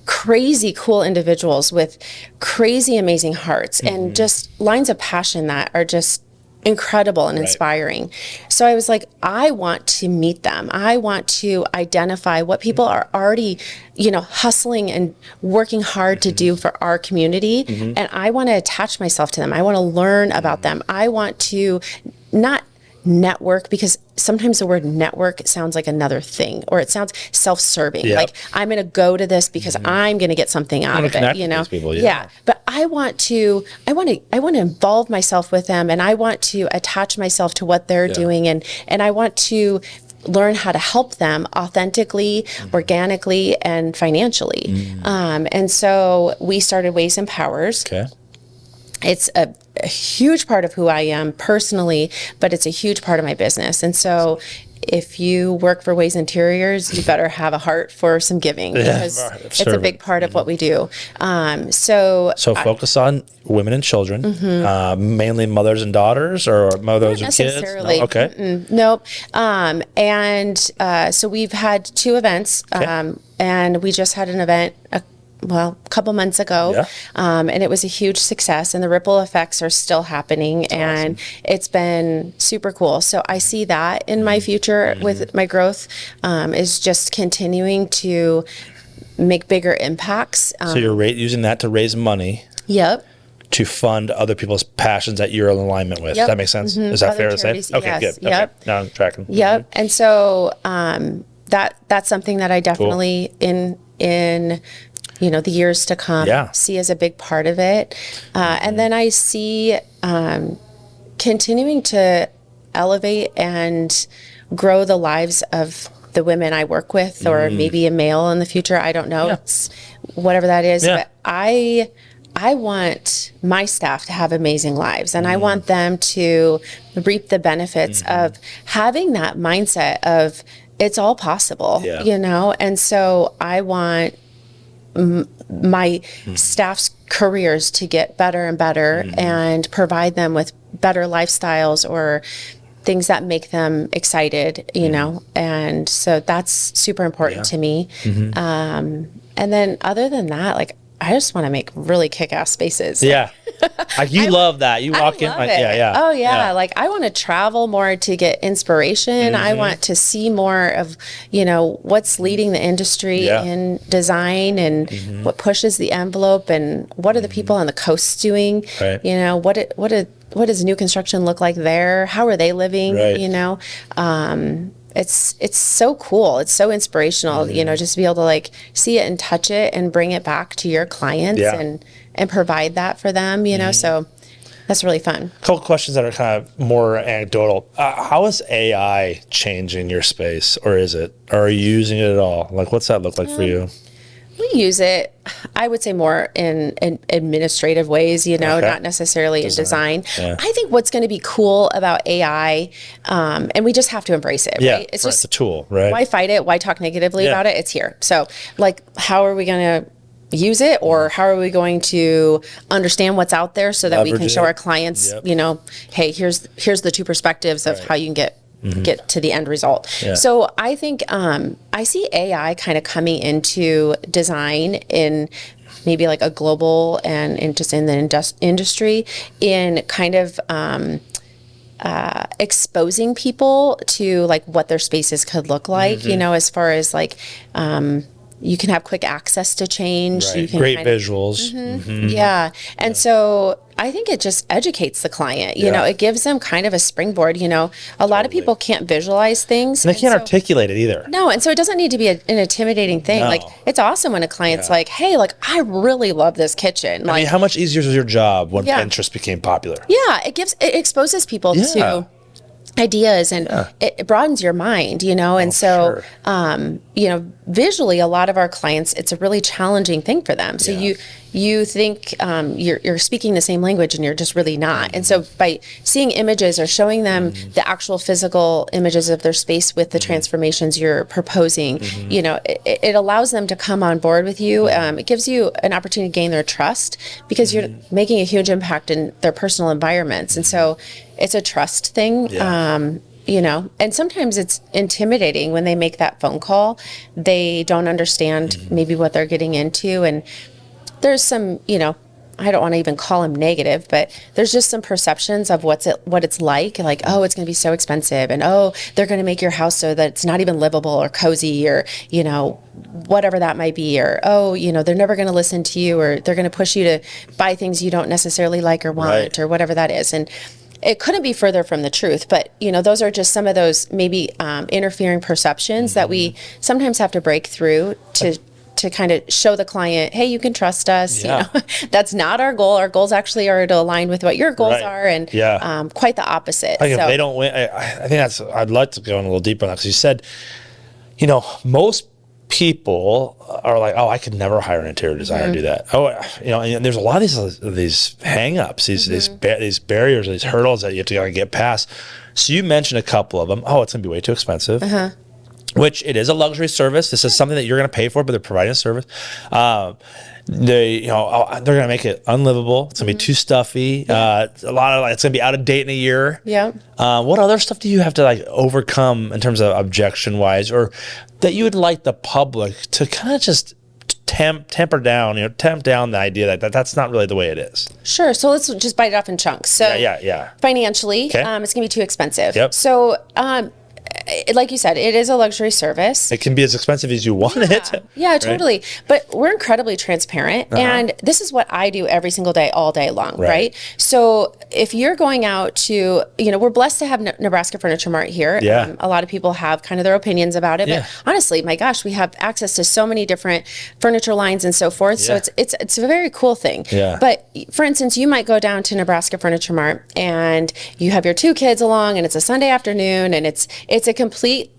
crazy cool individuals with crazy amazing hearts and just lines of passion that are just incredible and inspiring. So I was like, I want to meet them. I want to identify what people are already, hustling and working hard to do for our community. And I want to attach myself to them. I want to learn about them. I want to not network, because sometimes the word network sounds like another thing, or it sounds self-serving. Like, I'm going to go to this because I'm going to get something out of it, With these people, But I want to involve myself with them, and I want to attach myself to what they're doing, and I want to learn how to help them authentically, organically, and financially. And so we started Ways and Powers. Okay. It's a huge part of who I am personally, but it's a huge part of my business. And so if you work for Ways Interiors, you better have a heart for some giving, because it's a big part of what we do. So focus on women and children, mainly mothers and daughters, or mothers and kids? No? Okay. Nope. And so we've had 2 events, and we just had an event a couple months ago, and it was a huge success, and the ripple effects are still happening, and it's been super cool. So I see that in my future with my growth, is just continuing to make bigger impacts. So you're using that to raise money. Yep. To fund other people's passions that you're in alignment with. Does that make sense? Is that fair to say? Okay, yes. good. Okay. Now I'm tracking. Yep. And so that's something that I definitely in the years to come see as a big part of it. And then I see continuing to elevate and grow the lives of the women I work with, or maybe a male in the future. I don't know. It's whatever that is. But I want my staff to have amazing lives, and I want them to reap the benefits of having that mindset of it's all possible, And so I want my staff's careers to get better and better, and provide them with better lifestyles or things that make them excited, and so that's super important to me. And then other than that, like, I just want to make really kick-ass spaces. Like, you love that. You walk in like, Oh yeah. Like, I want to travel more to get inspiration. I want to see more of, what's leading the industry in design, and what pushes the envelope, and what are the people on the coast doing? What does new construction look like there? How are they living? It's so cool. It's so inspirational, just to be able to like see it and touch it and bring it back to your clients and provide that for them, so that's really fun. A couple questions that are kind of more anecdotal. How is AI changing your space, or is it? Or are you using it at all? Like, what's that look like for you? We use it, I would say, more in administrative ways, not necessarily in design. Yeah. I think what's going to be cool about AI, and we just have to embrace it, right? It's just a tool, right? Why fight it? Why talk negatively about it? It's here. So, like, how are we going to use it, or how are we going to understand what's out there so that we can show our clients, hey, here's the two perspectives of how you can get to the end result. So I think I see AI kind of coming into design in maybe like a global and just in the industry in kind of exposing people to like what their spaces could look like, as far as like you can have quick access to change. Right. You can Great visuals. Yeah. And so I think it just educates the client. It gives them kind of a springboard. A lot of people can't visualize things. And they can't articulate it either. No. And so it doesn't need to be an intimidating thing. No. Like, it's awesome when a client's like, hey, like, I really love this kitchen. Like, I mean, how much easier was your job when Pinterest became popular? Yeah. It exposes people to ideas, and it broadens your mind, and so visually, a lot of our clients, it's a really challenging thing for them. So you think you're speaking the same language, and you're just really not. And so by seeing images or showing them the actual physical images of their space with the transformations you're proposing, it allows them to come on board with you. It gives you an opportunity to gain their trust, because you're making a huge impact in their personal environments. And so it's a trust thing. And sometimes it's intimidating when they make that phone call. They don't understand maybe what they're getting into. And there's some, I don't want to even call them negative, but there's just some perceptions of what it's like, oh, it's going to be so expensive, and oh, they're going to make your house so that it's not even livable or cozy, or, whatever that might be, or, oh, they're never going to listen to you, or they're going to push you to buy things you don't necessarily like or want, or whatever that is. And it couldn't be further from the truth, but those are just some of those maybe interfering perceptions that we sometimes have to break through to kind of show the client, hey, you can trust us. That's not our goal. Our goals actually are to align with what your goals are, and quite the opposite. Like, if they don't win, I think I'd like to go in a little deeper on that, because you said, most people are like, oh, I could never hire an interior designer to do that. Oh, and there's a lot of these hang-ups, these barriers, these hurdles that you have to get past. So you mentioned a couple of them. Oh, it's going to be way too expensive. Which it is a luxury service. This is something that you're going to pay for, but they're providing a service. They're going to make it unlivable. It's going to be too stuffy. It's going to be out of date in a year. What other stuff do you have to overcome in terms of objection wise, or that you would like the public to kind of just tamp down the idea that that's not really the way it is? Sure. So let's just bite it off in chunks. So financially, it's going to be too expensive. So like you said, it is a luxury service. It can be as expensive as you want it. Yeah, totally. Right? But we're incredibly transparent. And this is what I do every single day, all day long, right? So if you're going out to, we're blessed to have Nebraska Furniture Mart here. A lot of people have kind of their opinions about it. But honestly, my gosh, we have access to so many different furniture lines and so forth. So it's a very cool thing. But for instance, you might go down to Nebraska Furniture Mart and you have your two kids along, and it's a Sunday afternoon, and it's a complete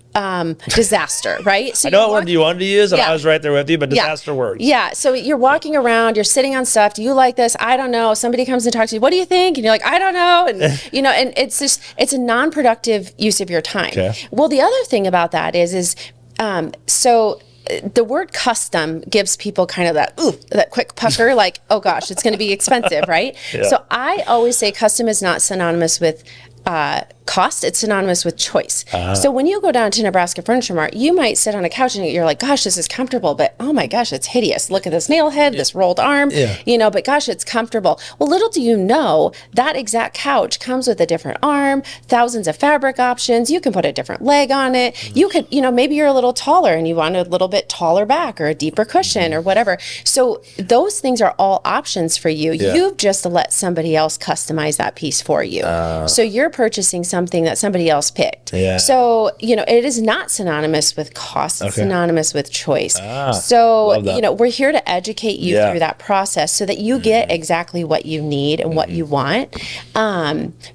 disaster, right? So I know what word you wanted to use, and I was right there with you, but disaster works. So you're walking around, you're sitting on stuff. Do you like this? I don't know. Somebody comes and talks to you. What do you think? And you're like, I don't know. And and it's a non-productive use of your time. Well, the other thing about that is so the word custom gives people kind of that quick pucker, like, oh gosh, it's going to be expensive, right? So I always say custom is not synonymous with cost, it's synonymous with choice. So when you go down to Nebraska Furniture Mart, you might sit on a couch and you're like, gosh, this is comfortable, but oh my gosh, it's hideous. Look at this nail head, this rolled arm, but gosh, it's comfortable. Well, little do you know, that exact couch comes with a different arm, thousands of fabric options. You can put a different leg on it. You could, maybe you're a little taller and you want a little bit taller back or a deeper cushion or whatever. So those things are all options for you. You've just let somebody else customize that piece for you. So you're purchasing something that somebody else picked. Yeah. So, it is not synonymous with cost. It's synonymous with choice. So, we're here to educate you through that process so that you get exactly what you need and what you want.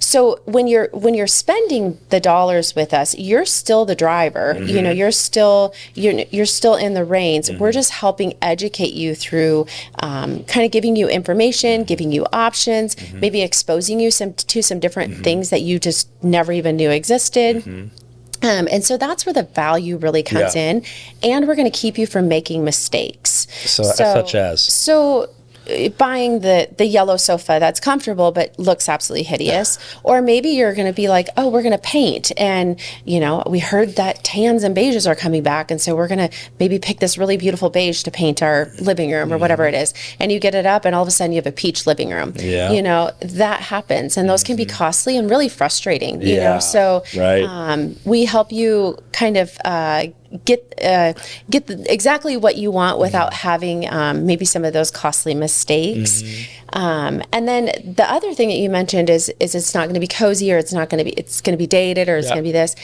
So when you're spending the dollars with us, you're still the driver. You're still in the reins. We're just helping educate you through kind of giving you information, giving you options, maybe exposing you to some different things that you just never even knew existed. And so that's where the value really comes in. And we're going to keep you from making mistakes. So such as? So buying the yellow sofa that's comfortable but looks absolutely hideous, or maybe you're going to be like, oh, we're going to paint, and we heard that tans and beiges are coming back, and so we're going to maybe pick this really beautiful beige to paint our living room or whatever it is, and you get it up and all of a sudden you have a peach living room. That happens, and those can be costly and really frustrating. So we help you kind of get exactly what you want without having maybe some of those costly mistakes. And then the other thing that you mentioned is it's not going to be cozy, or it's going to be dated, or it's going to be this.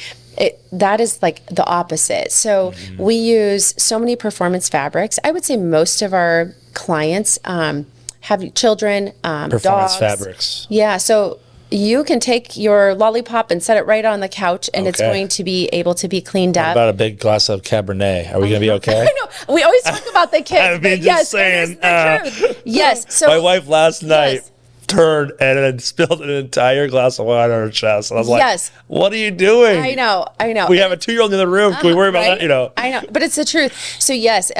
That is like the opposite. So we use so many performance fabrics. I would say most of our clients have children, Performance dogs. fabrics. Yeah. So you can take your lollipop and set it right on the couch, and it's going to be able to be cleaned up. What about a big glass of Cabernet? Are we going to be okay? I know. We always talk about the kids. I mean, just saying. It is the truth. Yes. So my wife last night turned and then spilled an entire glass of wine on her chest. And I was like, what are you doing? I know. We have a 2-year-old in the room. Can we worry about that? I know. But it's the truth. So yes.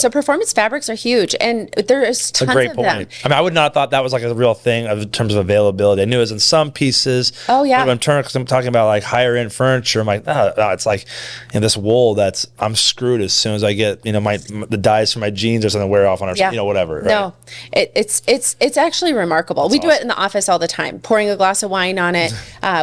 So performance fabrics are huge, and there is tons of them. That's a great point. I mean, I would not have thought that was like a real thing in terms of availability. I knew it was in some pieces. Oh yeah. But because I'm talking about like higher end furniture, I'm like, no, it's like this wool I'm screwed as soon as I get the dyes for my jeans or something wear off on her, whatever. Right? No, it's actually remarkable. We do it in the office all the time, pouring a glass of wine on it.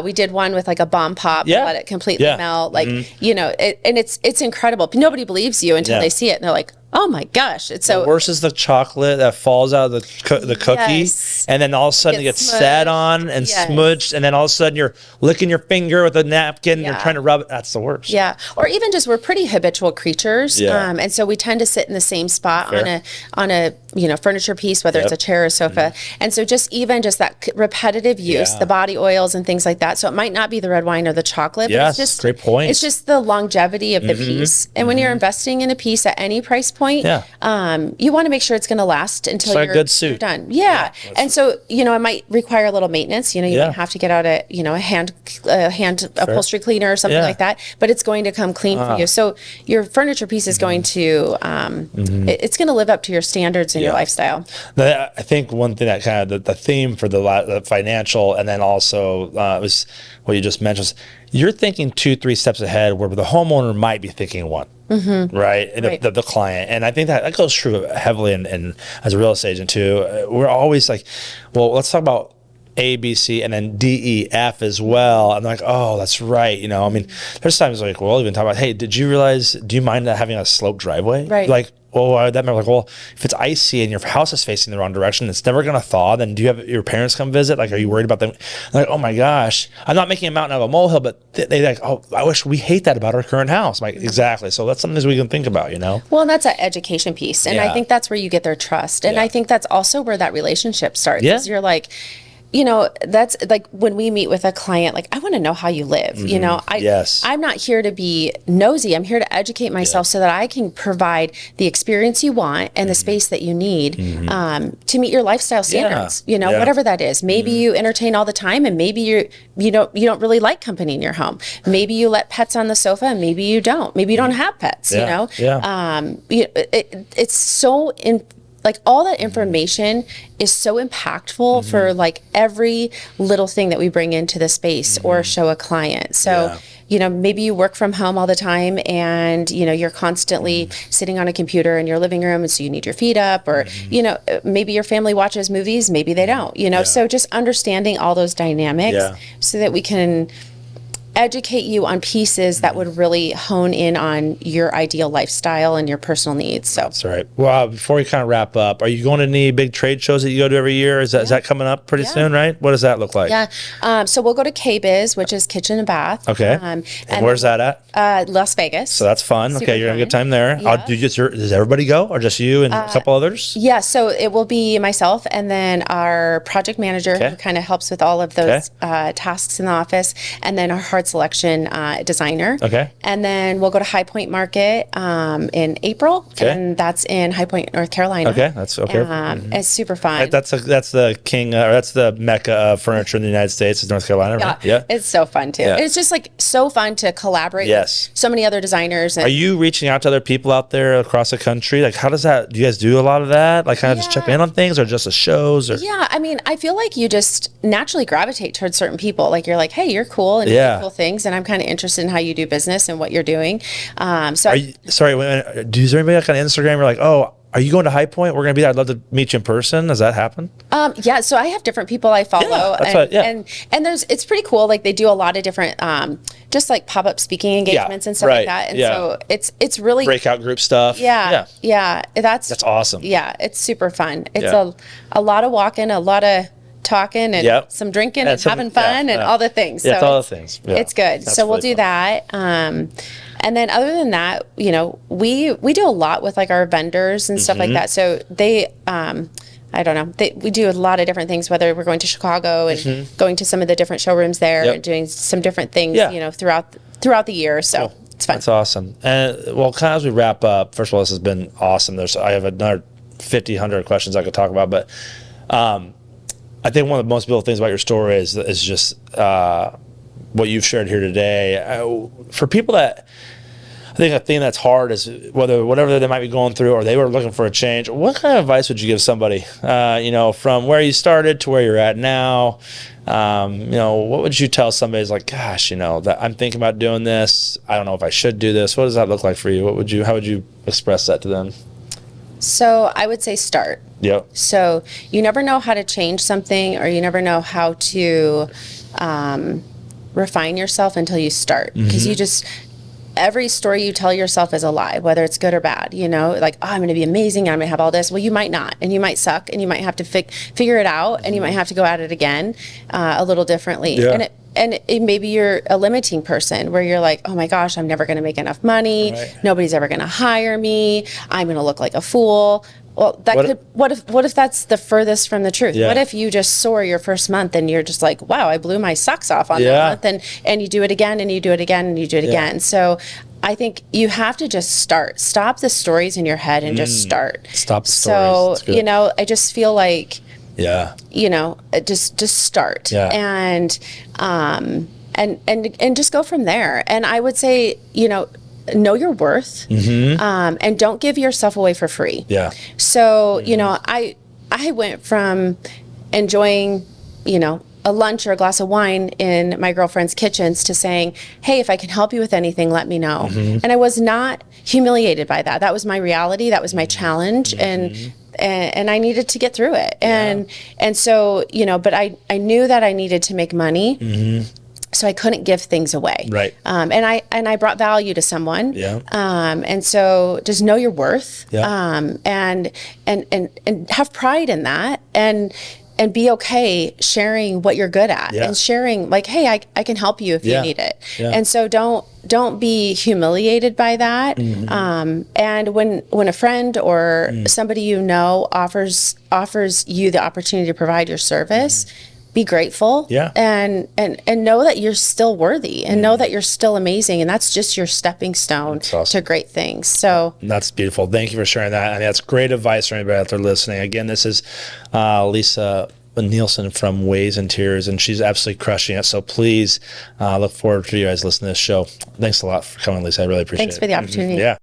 We did one with like a bomb pop to let it completely melt. Like, and it's incredible. Nobody believes you until they see it, and they're like, oh my gosh. It's so. The worst is the chocolate that falls out of the cookie, and then all of a sudden it gets sat on and smudged, and then all of a sudden you're licking your finger with a napkin and you're trying to rub it. That's the worst. Yeah. Or even just, we're pretty habitual creatures. And so we tend to sit in the same spot on a furniture piece, whether it's a chair or a sofa. And so just that repetitive use, the body oils and things like that. So it might not be the red wine or the chocolate, but it's just great point. It's just the longevity of the piece. And when you're investing in a piece at any price point, you want to make sure it's going to last until you're a good suit. You're done. Yeah. And so, it might require a little maintenance. You might have to get out a hand upholstery cleaner or something like that, but it's going to come clean for you. So your furniture piece is going to, it's going to live up to your standards and your lifestyle. I think one thing that kind of the theme for the financial, and then also was what you just mentioned, you're thinking 2-3 steps ahead where the homeowner might be thinking one. Right? The client. And I think that goes true heavily in as a real estate agent too. We're always like, well, let's talk about A, B, C, and then D, E, F as well. I'm like, oh, that's right. I mean, there's times like, we'll even talk about, hey, do you mind having a sloped driveway? Right. Like, well, that meant like, well, if it's icy and your house is facing the wrong direction, it's never going to thaw. Then do you have your parents come visit? Like, are you worried about them? I'm like, oh my gosh, I'm not making a mountain out of a molehill, but they like, oh, I wish we hate that about our current house. I'm like, exactly. So that's something we can think about, Well, and that's an education piece. And I think that's where you get their trust. And I think that's also where that relationship starts. Yeah. You're like, that's like when we meet with a client, like, I want to know how you live. I'm not here to be nosy. I'm here to educate myself so that I can provide the experience you want and the space that you need to meet your lifestyle standards. Whatever that is. Maybe you entertain all the time, and maybe you don't really like company in your home. Maybe you let pets on the sofa, and maybe you don't. Maybe you don't have pets. It's so like all that information is so impactful for like every little thing that we bring into the space or show a client. So, maybe you work from home all the time, and, you're constantly sitting on a computer in your living room, and so you need your feet up, or, maybe your family watches movies, maybe they don't, so just understanding all those dynamics so that we can educate you on pieces that would really hone in on your ideal lifestyle and your personal needs. So that's right. Well, before we kind of wrap up, are you going to any big trade shows that you go to every year? Is that coming up pretty soon, right? What does that look like? Yeah. So we'll go to KBIS, which is Kitchen and Bath. Okay. And where's that at? Las Vegas. So that's fun. Super okay, you're going to have a good time there. Yeah. Does everybody go, or just you and a couple others? Yeah, so it will be myself and then our project manager who kind of helps with all of those tasks in the office, and then our hard selection designer. Okay. And then we'll go to High Point Market in April, and that's in High Point, North Carolina. Okay, that's okay. It's super fun. That's the king, or that's the mecca of furniture in the United States, is North Carolina, right? Yeah, it's so fun too. Yeah. It's just like so fun to collaborate with so many other designers. And are you reaching out to other people out there across the country? Like, how does that? Do you guys do a lot of that? Like, kind of just check in on things, or just the shows? Or yeah, I mean, I feel like you just naturally gravitate towards certain people. Like, you're like, hey, you're cool and you do cool things, and I'm kind of interested in how you do business and what you're doing. So, is there anybody like on Instagram? You're like, oh, are you going to High Point? We're going to be there. I'd love to meet you in person. Does that happen? Yeah. So I have different people I follow, and it's pretty cool. Like, they do a lot of different, just like pop-up speaking engagements and stuff like that. And so it's really breakout group stuff. Yeah. That's awesome. Yeah, it's super fun. It's a lot of walking, a lot of talking, and some drinking and having fun and all the things. So it's all the things. Yeah. It's good. That's so we'll really do that. And then other than that, we do a lot with like our vendors and stuff like that. So they, I don't know, we do a lot of different things, whether we're going to Chicago and going to some of the different showrooms there and doing some different things, throughout the year. So it's fun. That's awesome. And well, kind of as we wrap up, first of all, this has been awesome. I have another 100 questions I could talk about, but I think one of the most beautiful things about your story is just what you've shared here today. For people that, I think a thing that's hard is whatever they might be going through, or they were looking for a change. What kind of advice would you give somebody, from where you started to where you're at now? What would you tell somebody who's like, gosh, that I'm thinking about doing this. I don't know if I should do this. What does that look like for you? How would you express that to them? So I would say start. Yep. So you never know how to change something, or you never know how to refine yourself until you start. Because every story you tell yourself is a lie, whether it's good or bad. Like, oh, I'm going to be amazing, I'm going to have all this. Well, you might not, and you might suck, and you might have to figure it out, and you might have to go at it again a little differently. Yeah. And maybe you're a limiting person where you're like, oh my gosh, I'm never going to make enough money. Right. Nobody's ever going to hire me. I'm going to look like a fool. Well, what if that's the furthest from the truth? Yeah. What if you just soar your first month and you're just like, wow, I blew my socks off on that month, and you do it again, and you do it again, and you do it again. So I think you have to just start. Stop the stories in your head and just start. Stop the stories. So, I just feel like, just start. Yeah. And just go from there. And I would say, know your worth, and don't give yourself away for free. Yeah. So, I went from enjoying, a lunch or a glass of wine in my girlfriend's kitchens to saying, hey, if I can help you with anything, let me know. And I was not humiliated by that. That was my reality. That was my challenge. And I needed to get through it. And so, but I knew that I needed to make money. So I couldn't give things away. Right. And I brought value to someone. Yeah. And so just know your worth. Yeah. And have pride in that, and be okay sharing what you're good at, and sharing like, hey, I can help you if you need it. Yeah. And so don't be humiliated by that. And when a friend or somebody offers you the opportunity to provide your service, be grateful, and know that you're still worthy, and know that you're still amazing, and that's just your stepping stone to great things. So that's beautiful. Thank you for sharing that. And that's great advice for anybody out there listening. Again, this is Lisa Nielsen from Ways and Tears, and she's absolutely crushing it. So please look forward to you guys listening to this show. Thanks a lot for coming, Lisa. I really appreciate it. Thanks for the opportunity. Yeah.